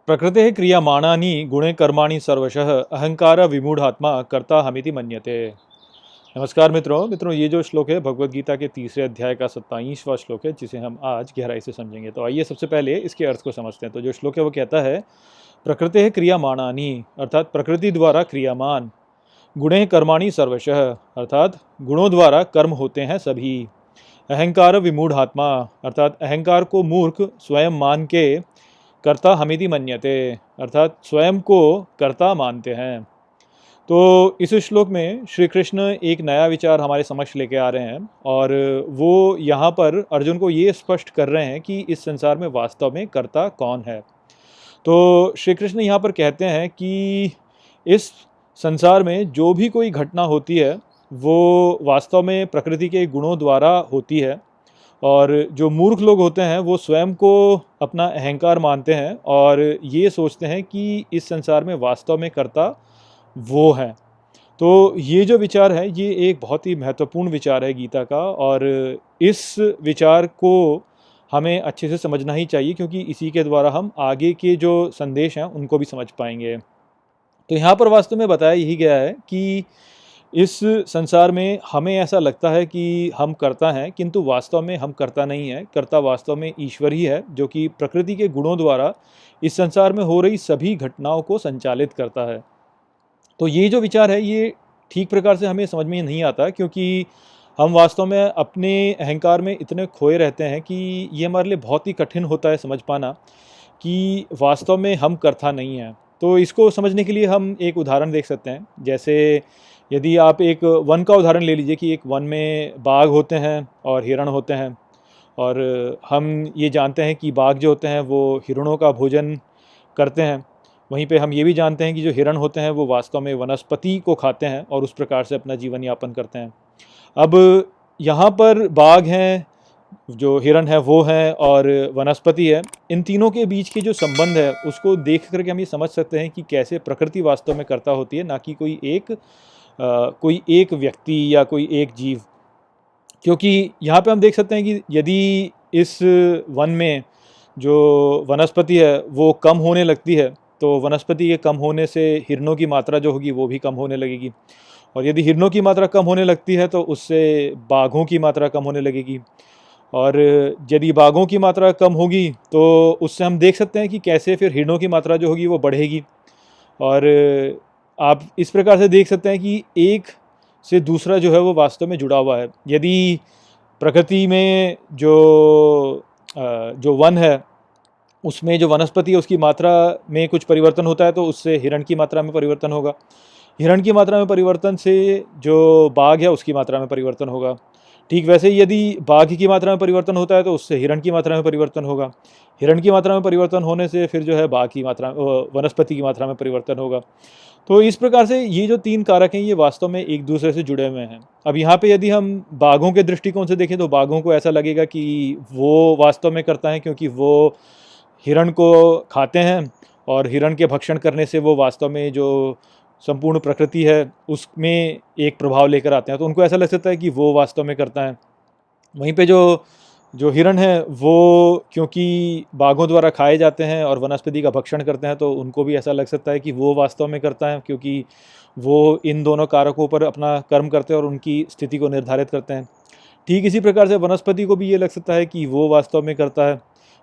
प्रकृतेः क्रियमाणानि गुणे कर्माणि सर्वशः अहंकार विमूढ़ात्मा कर्ता हमिति मन्यते। नमस्कार मित्रों, ये जो श्लोक है भगवत गीता के तीसरे अध्याय का 27वां श्लोक है, जिसे हम आज गहराई से समझेंगे। तो आइए सबसे पहले इसके अर्थ को समझते हैं। तो जो श्लोक है वो कहता है, प्रकृतेः क्रियमाणानि अर्थात प्रकृति द्वारा क्रियामान, गुणे कर्माणि सर्वशः अर्थात गुणों द्वारा कर्म होते हैं सभी, अहंकार विमूढ़ात्मा अर्थात अहंकार को मूर्ख स्वयं मान के कर्ता हमिति मन्यते अर्थात स्वयं को कर्ता मानते हैं। तो इस श्लोक में श्री कृष्ण एक नया विचार हमारे समक्ष लेके आ रहे हैं और वो यहाँ पर अर्जुन को ये स्पष्ट कर रहे हैं कि इस संसार में वास्तव में कर्ता कौन है। तो श्री कृष्ण यहाँ पर कहते हैं कि इस संसार में जो भी कोई घटना होती है वो वास्तव में प्रकृति के गुणों द्वारा होती है, और जो मूर्ख लोग होते हैं वो स्वयं को अपना अहंकार मानते हैं और ये सोचते हैं कि इस संसार में वास्तव में कर्ता वो है। तो ये जो विचार है ये एक बहुत ही महत्वपूर्ण विचार है गीता का, और इस विचार को हमें अच्छे से समझना ही चाहिए, क्योंकि इसी के द्वारा हम आगे के जो संदेश हैं उनको भी समझ पाएंगे। तो यहाँ पर वास्तव में बताया यही गया है कि इस संसार में हमें ऐसा लगता है कि हम कर्ता हैं, किंतु वास्तव में हम कर्ता नहीं हैं। कर्ता वास्तव में ईश्वर ही है, जो कि प्रकृति के गुणों द्वारा इस संसार में हो रही सभी घटनाओं को संचालित करता है। तो ये जो विचार है ये ठीक प्रकार से हमें समझ में नहीं आता, क्योंकि हम वास्तव में अपने अहंकार में इतने खोए रहते हैं कि ये हमारे लिए बहुत ही कठिन होता है समझ पाना कि वास्तव में हम कर्ता नहीं हैं। तो इसको समझने के लिए हम एक उदाहरण देख सकते हैं। जैसे यदि आप एक वन का उदाहरण ले लीजिए कि एक वन में बाघ होते हैं और हिरण होते हैं, और हम ये जानते हैं कि बाघ जो होते हैं वो हिरणों का भोजन करते हैं। वहीं पे हम ये भी जानते हैं कि जो हिरण होते हैं वो वास्तव में वनस्पति को खाते हैं और उस प्रकार से अपना जीवन यापन करते हैं। अब यहाँ पर बाघ हैं, जो हिरण है वो है, और वनस्पति है। इन तीनों के बीच के जो संबंध है उसको देख करके हम ये समझ सकते हैं कि कैसे प्रकृति वास्तव में कर्ता होती है, ना कि कोई एक व्यक्ति या कोई एक जीव। क्योंकि यहाँ पे हम देख सकते हैं कि यदि इस वन में जो वनस्पति है वो कम होने लगती है, तो वनस्पति के कम होने से हिरणों की मात्रा जो होगी वो भी कम होने लगेगी, और यदि हिरणों की मात्रा कम होने लगती है तो उससे बाघों की मात्रा कम होने लगेगी, और यदि बाघों की मात्रा कम होगी तो उससे हम देख सकते हैं कि कैसे फिर हिरणों की मात्रा जो होगी वो बढ़ेगी। और आप इस प्रकार से देख सकते हैं कि एक से दूसरा जो है वो वास्तव में जुड़ा हुआ है। यदि प्रकृति में जो वन है उसमें जो वनस्पति है उसकी मात्रा में कुछ परिवर्तन होता है तो उससे हिरण की मात्रा में परिवर्तन होगा। हिरण की मात्रा में परिवर्तन से जो बाघ है उसकी मात्रा में परिवर्तन होगा। ठीक वैसे ही यदि बाघ की मात्रा में परिवर्तन होता है तो उससे हिरण की मात्रा में परिवर्तन होगा। हिरण की मात्रा में परिवर्तन होने से फिर जो है बाघ की मात्रा वनस्पति की मात्रा में परिवर्तन होगा। तो इस प्रकार से ये जो तीन कारक हैं ये वास्तव में एक दूसरे से जुड़े हुए हैं। अब यहाँ पे यदि हम बाघों के दृष्टिकोण से देखें तो बाघों को ऐसा लगेगा कि वो वास्तव में करता है, क्योंकि वो हिरण को खाते हैं और हिरण के भक्षण करने से वो वास्तव में जो संपूर्ण प्रकृति है उसमें एक प्रभाव लेकर आते हैं, तो उनको ऐसा लग सकता है कि वो वास्तव में करता है। वहीं पे जो हिरण है वो क्योंकि बाघों द्वारा खाए जाते हैं और वनस्पति का भक्षण करते हैं, तो उनको भी ऐसा लग सकता है कि वो वास्तव में करता है, क्योंकि वो इन दोनों कारकों पर अपना कर्म करते हैं और उनकी स्थिति को निर्धारित करते हैं। ठीक इसी प्रकार से वनस्पति को भी ये लग सकता है कि वो वास्तव में करता है,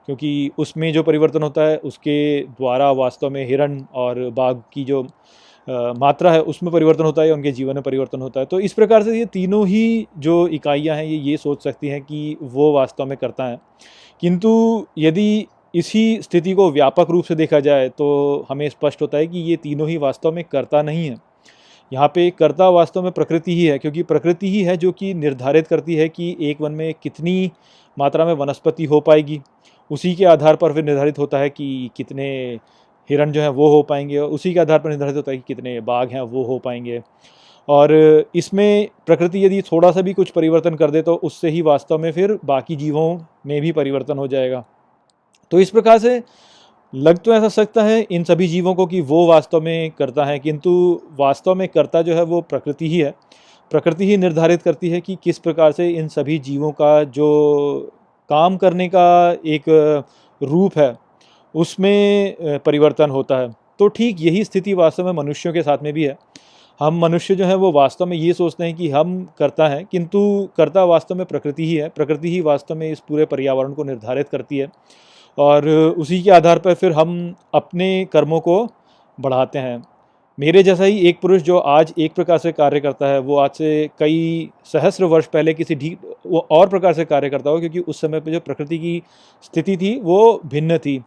क्योंकि उसमें जो परिवर्तन होता है उसके द्वारा वास्तव में हिरण और बाघ की जो मात्रा है उसमें परिवर्तन होता है, उनके जीवन में परिवर्तन होता है। तो इस प्रकार से ये तीनों ही जो इकाइयाँ हैं ये सोच सकती हैं कि वो वास्तव में करता है। किंतु यदि इसी स्थिति को व्यापक रूप से देखा जाए तो हमें स्पष्ट होता है कि ये तीनों ही वास्तव में कर्ता नहीं है। यहाँ पे कर्ता वास्तव में प्रकृति ही है, क्योंकि प्रकृति ही है जो कि निर्धारित करती है कि एक वन में कितनी मात्रा में वनस्पति हो पाएगी। उसी के आधार पर फिर निर्धारित होता है कि कितने हिरण जो हैं वो हो पाएंगे, और उसी के आधार पर निर्धारित होता है कि कितने बाघ हैं वो हो पाएंगे। और इसमें प्रकृति यदि थोड़ा सा भी कुछ परिवर्तन कर दे तो उससे ही वास्तव में फिर बाकी जीवों में भी परिवर्तन हो जाएगा। तो इस प्रकार से लग तो ऐसा सकता है इन सभी जीवों को कि वो वास्तव में करता है, किंतु वास्तव में कर्ता जो है वो प्रकृति ही है। प्रकृति ही निर्धारित करती है कि किस प्रकार से इन सभी जीवों का जो काम करने का एक रूप है उसमें परिवर्तन होता है। तो ठीक यही स्थिति वास्तव में मनुष्यों के साथ में भी है। हम मनुष्य जो हैं वो वास्तव में ये सोचते हैं कि हम कर्ता हैं, किंतु कर्ता वास्तव में प्रकृति ही है। प्रकृति ही वास्तव में इस पूरे पर्यावरण को निर्धारित करती है और उसी के आधार पर फिर हम अपने कर्मों को बढ़ाते हैं। मेरे जैसा ही एक पुरुष जो आज एक प्रकार से कार्य करता है, वो आज से कई सहस्र वर्ष पहले वो और प्रकार से कार्य करता हो, क्योंकि उस समय पे जो प्रकृति की स्थिति थी वो भिन्न थी।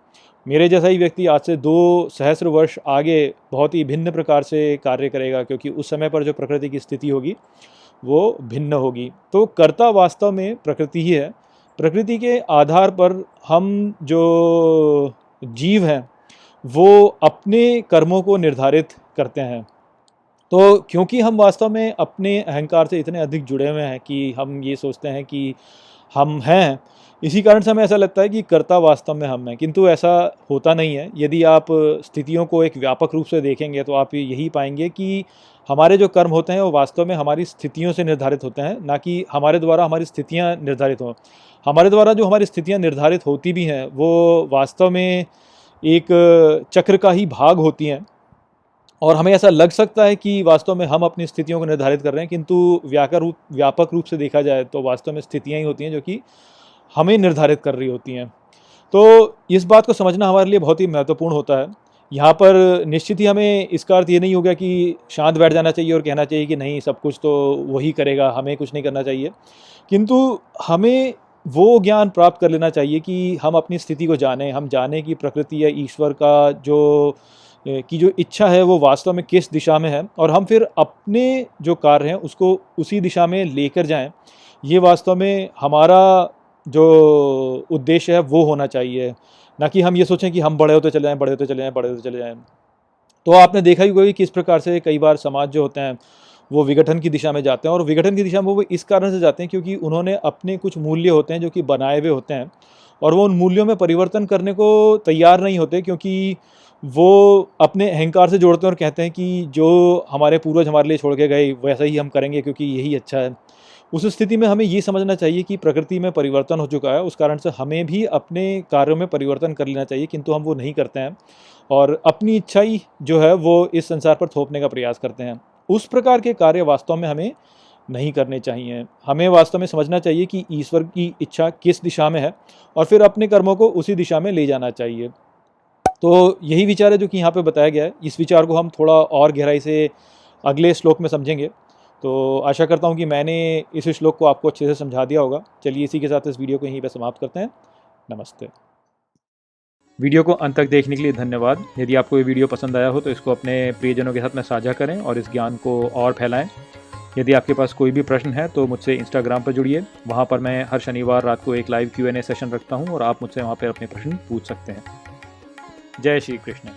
मेरे जैसा ही व्यक्ति आज से 2 सहस्र वर्ष आगे बहुत ही भिन्न प्रकार से कार्य करेगा, क्योंकि उस समय पर जो प्रकृति की स्थिति होगी वो भिन्न होगी। तो कर्ता वास्तव में प्रकृति ही है। प्रकृति के आधार पर हम जो जीव हैं वो अपने कर्मों को निर्धारित करते हैं। तो क्योंकि हम वास्तव में अपने अहंकार से इतने अधिक जुड़े हुए हैं कि हम ये सोचते हैं कि हम हैं, इसी कारण से हमें ऐसा लगता है कि कर्ता वास्तव में हम हैं, किंतु ऐसा होता नहीं है। यदि आप स्थितियों को एक व्यापक रूप से देखेंगे तो आप यही पाएंगे कि हमारे जो कर्म होते हैं वो वास्तव में हमारी स्थितियों से निर्धारित होते हैं, ना कि हमारे द्वारा हमारी स्थितियाँ निर्धारित हों। हमारे द्वारा जो हमारी स्थितियाँ निर्धारित होती भी हैं वो वास्तव में एक चक्र का ही भाग होती हैं, और हमें ऐसा लग सकता है कि वास्तव में हम अपनी स्थितियों को निर्धारित कर रहे हैं, किंतु व्यापक रूप से देखा जाए तो वास्तव में स्थितियाँ ही होती हैं जो कि हमें निर्धारित कर रही होती हैं। तो इस बात को समझना हमारे लिए बहुत ही महत्वपूर्ण होता है। यहाँ पर निश्चित ही हमें इसका अर्थ ये नहीं होगा कि शांत बैठ जाना चाहिए और कहना चाहिए कि नहीं, सब कुछ तो वही करेगा, हमें कुछ नहीं करना चाहिए। किंतु हमें वो ज्ञान प्राप्त कर लेना चाहिए कि हम अपनी स्थिति को जानें, हम जानें कि प्रकृति या ईश्वर का जो इच्छा है वो वास्तव में किस दिशा में है, और हम फिर अपने जो कार्य हैं उसको उसी दिशा में लेकर जाएं। ये वास्तव में हमारा जो उद्देश्य है वो होना चाहिए, ना कि हम ये सोचें कि हम बड़े होते चले जाएं, बड़े होते चले जाएं, बड़े होते चले जाएं। तो आपने देखा ही होगा कि किस प्रकार से कई बार समाज जो होते हैं वो विघटन की दिशा में जाते हैं, और विघटन की दिशा में वो इस कारण से जाते हैं क्योंकि उन्होंने अपने कुछ मूल्य होते हैं जो कि बनाए हुए होते हैं, और वो उन मूल्यों में परिवर्तन करने को तैयार नहीं होते, क्योंकि वो अपने अहंकार से जोड़ते हैं और कहते हैं कि जो हमारे पूर्वज हमारे लिए छोड़ के गए वैसा ही हम करेंगे क्योंकि यही अच्छा है। उस स्थिति में हमें ये समझना चाहिए कि प्रकृति में परिवर्तन हो चुका है, उस कारण से हमें भी अपने कार्यों में परिवर्तन कर लेना चाहिए, किंतु हम वो नहीं करते हैं और अपनी इच्छा ही जो है वो इस संसार पर थोपने का प्रयास करते हैं। उस प्रकार के कार्य वास्तव में हमें नहीं करने चाहिए। हमें वास्तव में समझना चाहिए कि ईश्वर की इच्छा किस दिशा में है और फिर अपने कर्मों को उसी दिशा में ले जाना चाहिए। तो यही विचार है जो कि यहाँ पे बताया गया है। इस विचार को हम थोड़ा और गहराई से अगले श्लोक में समझेंगे। तो आशा करता हूँ कि मैंने इस श्लोक को आपको अच्छे से समझा दिया होगा। चलिए इसी के साथ इस वीडियो को यहीं पे समाप्त करते हैं। नमस्ते। वीडियो को अंत तक देखने के लिए धन्यवाद। यदि आपको ये वीडियो पसंद आया हो तो इसको अपने प्रियजनों के साथ में साझा करें और इस ज्ञान को और फैलाएं। यदि आपके पास कोई भी प्रश्न है तो मुझसे इंस्टाग्राम पर जुड़िए। वहाँ पर मैं हर शनिवार रात को एक लाइव Q&A सेशन रखता हूँ और आप मुझसे वहाँ पर अपने प्रश्न पूछ सकते हैं। जय श्री कृष्ण।